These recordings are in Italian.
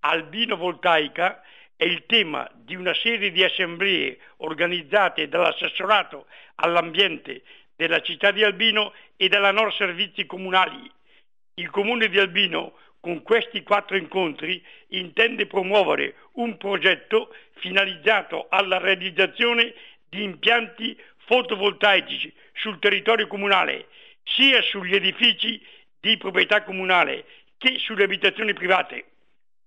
albino-voltaica è il tema di una serie di assemblee organizzate dall'assessorato all'ambiente della città di Albino e dalla NOR Servizi Comunali. Il comune di Albino, con questi 4 incontri, intende promuovere un progetto finalizzato alla realizzazione di impianti fotovoltaici sul territorio comunale, sia sugli edifici di proprietà comunale che sulle abitazioni private.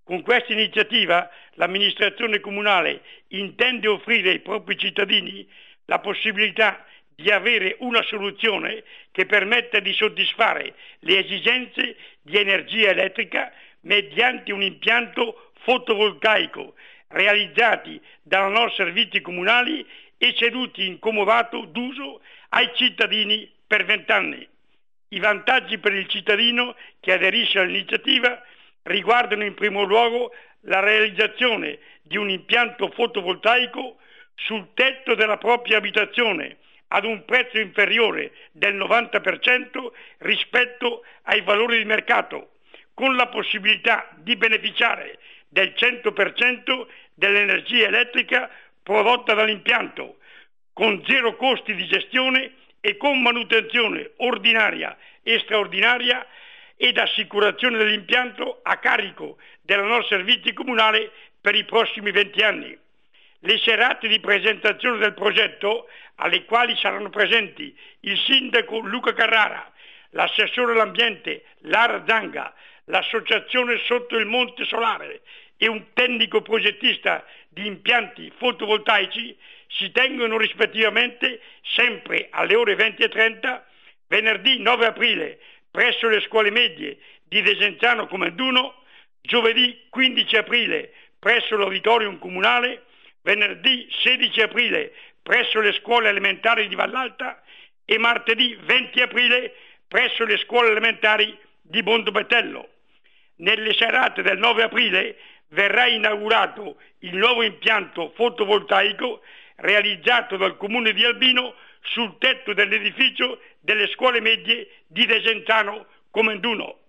Con questa iniziativa l'amministrazione comunale intende offrire ai propri cittadini la possibilità di avere una soluzione che permetta di soddisfare le esigenze di energia elettrica mediante un impianto fotovoltaico realizzati dalla NOR Servizi Comunali e ceduti in comodato d'uso ai cittadini per 20 anni. I vantaggi per il cittadino che aderisce all'iniziativa riguardano in primo luogo la realizzazione di un impianto fotovoltaico sul tetto della propria abitazione ad un prezzo inferiore del 90% rispetto ai valori di mercato, con la possibilità di beneficiare del 100% dell'energia elettrica prodotta dall'impianto, con 0 costi di gestione e con manutenzione ordinaria e straordinaria ed assicurazione dell'impianto a carico della NOR Servizi Comunale per i prossimi 20 anni. Le serate di presentazione del progetto, alle quali saranno presenti il sindaco Luca Carrara, l'assessore all'ambiente Lara Zanga, l'associazione Sotto il Monte Solare e un tecnico progettista di impianti fotovoltaici, si tengono rispettivamente sempre alle ore 20:30, venerdì 9 aprile presso le scuole medie di Desenzano Comenduno, giovedì 15 aprile presso l'auditorium comunale, venerdì 16 aprile presso le scuole elementari di Vallalta e martedì 20 aprile presso le scuole elementari di Mondobetello. Nelle serate del 9 aprile verrà inaugurato il nuovo impianto fotovoltaico realizzato dal comune di Albino sul tetto dell'edificio delle scuole medie di Desenzano Comenduno.